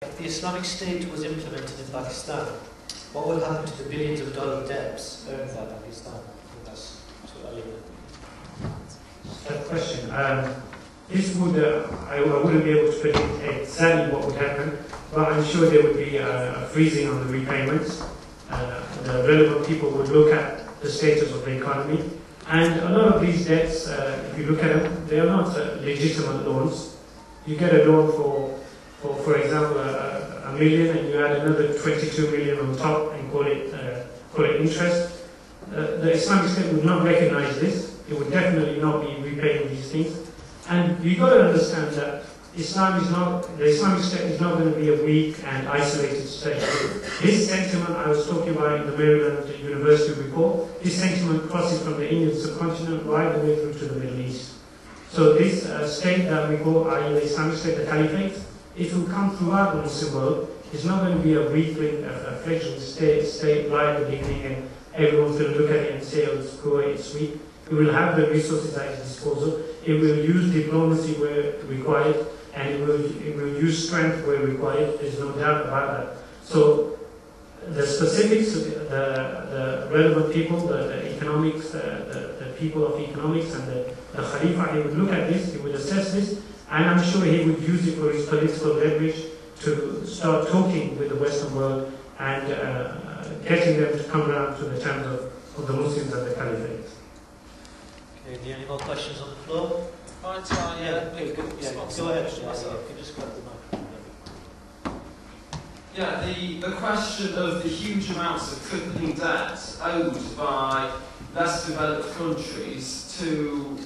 If the Islamic State was implemented in Pakistan, what would happen to the billions of dollar debts earned by Pakistan? That's That question. This would, I wouldn't be able to predict exactly what would happen, but I'm sure there would be a freezing on the repayments. The relevant people would look at the status of the economy, and a lot of these debts, if you look at them, they are not legitimate loans. You get a loan for example, a million, and you add another 22 million on top and call it interest. The Islamic State would not recognize this. It would definitely not be repaying these things. And you've got to understand that the Islamic State is not going to be a weak and isolated state. This sentiment I was talking about in the Maryland University report, this sentiment crosses from the Indian subcontinent right the way through to the Middle East. So this state that we call, i.e. the Islamic State, the Caliphate, it will come throughout the Muslim world. It's not going to be a weakling, a fledgling state right at the beginning, and everyone's going to look at it and say, oh, it's poor, it's weak. It will have the resources at its disposal. It will use diplomacy where required, and it will use strength where required. There's no doubt about that. So the specifics, the relevant people, the economics, the people of economics, and the Khalifa, he would look at this, he would assess this, and I'm sure he would use it for his political leverage to start talking with the Western world and getting them to come around to the terms of the Muslims and the Caliphate. Okay, any more questions on the floor? Go ahead. Just grab the mic. Yeah, the question of the huge amounts of crippling debt owed by less developed countries to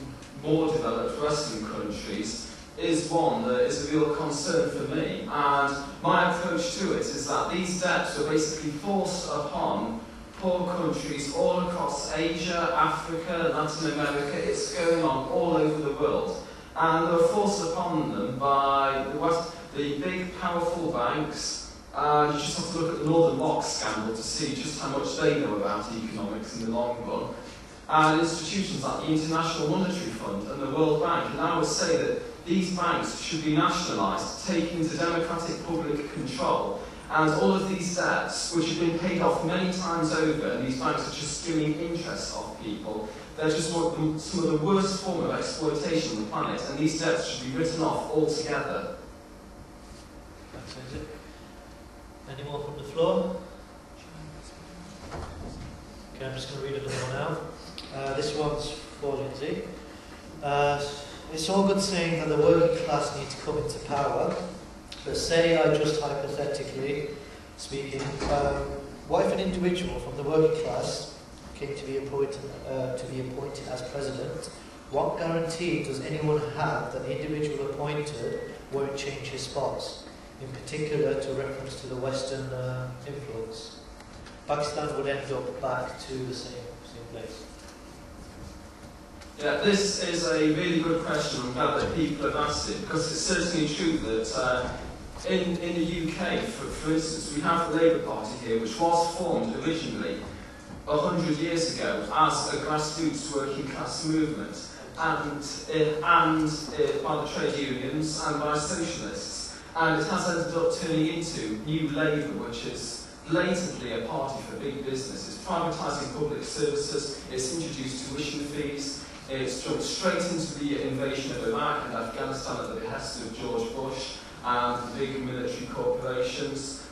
more developed Western countries is one that is a real concern for me. And my approach to it is that these debts are basically forced upon poor countries all across Asia, Africa, Latin America. It's going on all over the world. And they're forced upon them by the big, powerful banks. You just have to look at the Northern Rock scandal to see just how much they know about economics in the long run. And institutions like the International Monetary Fund and the World Bank. And I would say that these banks should be nationalised, taken into democratic public control. And all of these debts, which have been paid off many times over, and these banks are just skimming interest off people, they're just some of the worst form of exploitation on the planet, and these debts should be written off altogether. Thanks, Lindsay. Any more from the floor? Okay, I'm just going to read another one out. This one's for Lindsay. It's all good saying that the working class need to come into power, but say, I just hypothetically speaking, what if an individual from the working class came to be appointed as president? What guarantee does anyone have that the individual appointed won't change his spots, in particular to reference to the Western influence? Pakistan would end up back to the same place. Yeah, this is a really good question. I'm glad that people have asked it, because it's certainly true that in the UK, for instance, we have the Labour Party here, which was formed originally 100 years ago as a grassroots working class movement, and by the trade unions and by socialists, and it has ended up turning into New Labour, which is blatantly a party for big business. It's privatising public services, it's introduced tuition fees, it's jumped straight into the invasion of Iraq and Afghanistan at the behest of George Bush and the big military corporations.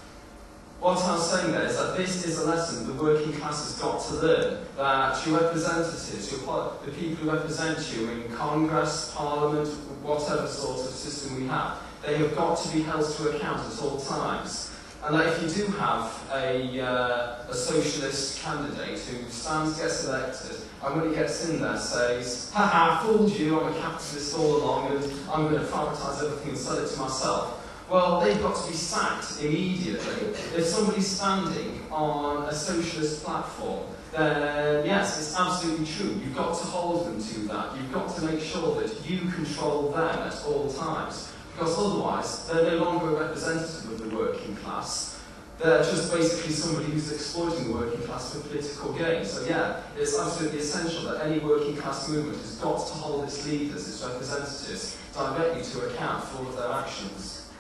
What I'm saying there is that this is a lesson the working class has got to learn, that your representatives, the people who represent you in Congress, Parliament, whatever sort of system we have, they have got to be held to account at all times. And that if you do have a socialist candidate who stands, gets elected, and when he gets in there says, "Ha, fooled you, I'm a capitalist all along, and I'm going to privatise everything and sell it to myself," well, they've got to be sacked immediately. If somebody's standing on a socialist platform, then yes, it's absolutely true. You've got to hold them to that. You've got to make sure that you control them at all times. Because otherwise, they're no longer a representative of the working class. They're just basically somebody who's exploiting the working class for political gain. So yeah, it's absolutely essential that any working class movement has got to hold its leaders, its representatives, directly to account for all of their actions.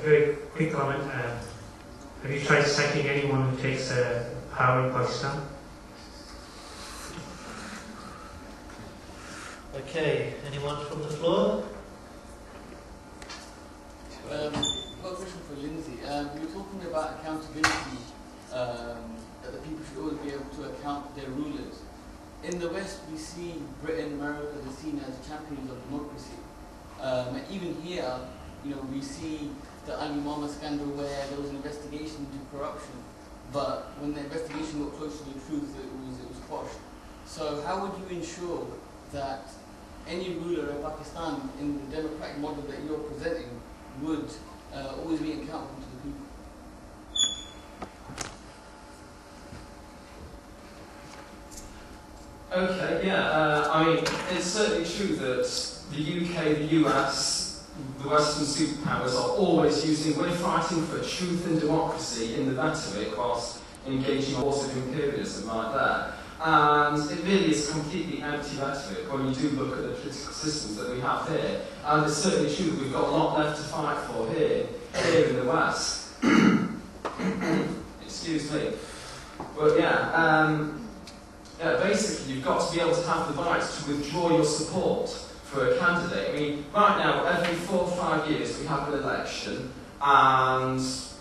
very quick comment. Have you tried sacking anyone who takes power in Pakistan? Okay, anyone from the floor? Got a question for Lindsay. You were talking about accountability, that the people should always be able to account their rulers. In the West, we see Britain, America, they're seen as champions of democracy. And even here, we see the Ali Mama scandal where there was an investigation into corruption, but when the investigation got close to the truth, it was quashed. So how would you ensure that any ruler in Pakistan, in the democratic model that you're presenting, would always be accountable to the people? Okay, yeah. I mean, it's certainly true that the UK, the US, the Western superpowers are always we're fighting for truth and democracy in the rhetoric whilst engaging in wars of imperialism like that. And it really is completely empty rhetoric when you do look at the political systems that we have here. And it's certainly true that we've got a lot left to fight for here in the West. Excuse me. But basically you've got to be able to have the right to withdraw your support for a candidate. I mean, right now, every 4 or 5 years we have an election, and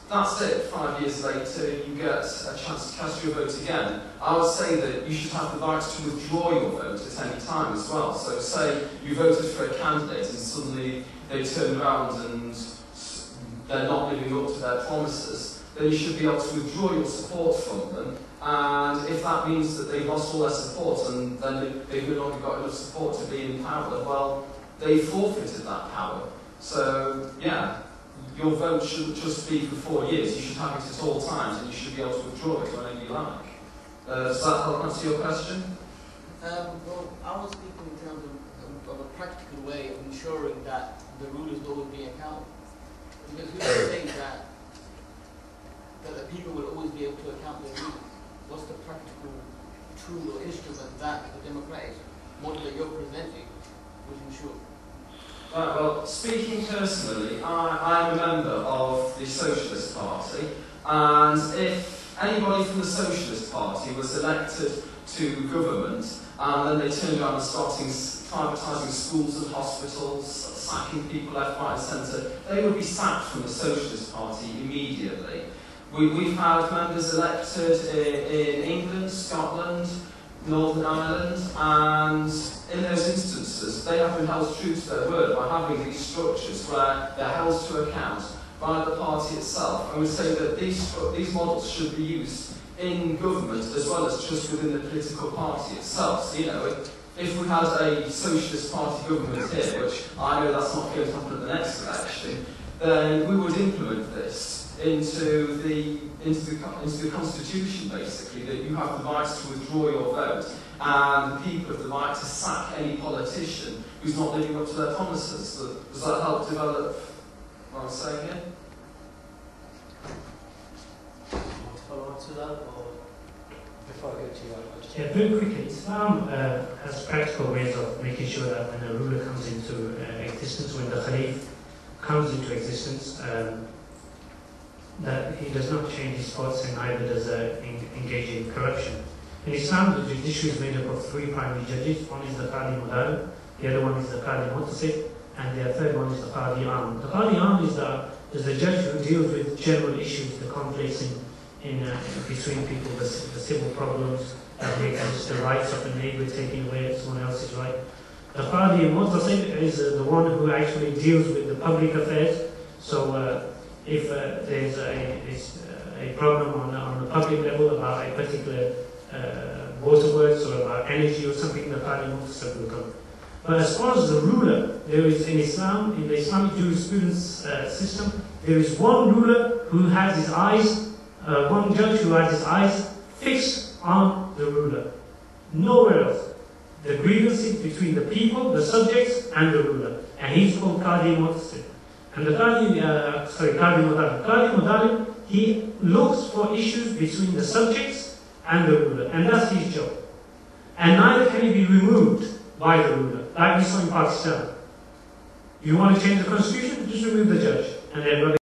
that's it. 5 years later, you get a chance to cast your vote again. I would say that you should have the right to withdraw your vote at any time as well. So say you voted for a candidate and suddenly they turn around and they're not living up to their promises, then you should be able to withdraw your support from them. And if that means that they've lost all their support and then they've no longer got enough support to be in power, well, they forfeited that power. So, yeah, your vote shouldn't just be for 4 years. You should have it at all times, and you should be able to withdraw it whenever you like. Does that help answer your question? Well, I was speaking in terms of a practical way of ensuring that the rulers will always be accountable. Because we don't think that the people will always be able to account their rulers. What's the practical tool or instrument that the democratic model that you're presenting would ensure? Right, well, speaking personally, I'm a member of the Socialist Party, and if anybody from the Socialist Party was elected to government, and then they turned around and started privatising schools and hospitals, sacking people left, right and centre, they would be sacked from the Socialist Party immediately. We've had members elected in England, Scotland, Northern Ireland, and in those instances they have been held true to their word by having these structures where they're held to account by the party itself. I would say that these models should be used in government as well as just within the political party itself. So, if we had a Socialist Party government here, which I know that's not going to happen at the next election, then we would implement this into the constitution, basically, that you have the right to withdraw your vote, and the people have the right to sack any politician who's not living up to their promises. So, does that help develop what I'm saying here? Do you want to follow on to that, or before I go to you? Yeah, very quickly, Islam has practical ways of making sure that when a ruler comes into existence, when the Khalif comes into existence, that he does not change his thoughts and neither does engage in corruption. In Islam, the judiciary is made up of 3 primary judges. One is the Qadi Mudarib, the other one is the Qadi Mutasib, and the third one is the Qadi Am. The Qadi Am is the judge who deals with general issues, the conflicts in between people, the civil problems that make against the rights of a neighbour taking away someone else's right. The Qadi Mutasib is the one who actually deals with the public affairs. So if there's a problem on the public level about a particular waterworks or about energy or something, the Qadi Mutasib will come. But as far as the ruler, there is in Islam, in the Islamic jurisprudence system, there is one ruler who has his eyes, one judge who has his eyes fixed on the ruler. Nowhere else. The grievances between the people, the subjects, and the ruler. And he's called Qadi Mutasib. And the Qadi Mudarib. Qadi Mudarib, he looks for issues between the subjects and the ruler. And that's his job. And neither can he be removed by the ruler, like we saw in Pakistan. You want to change the constitution, just remove the judge, and everybody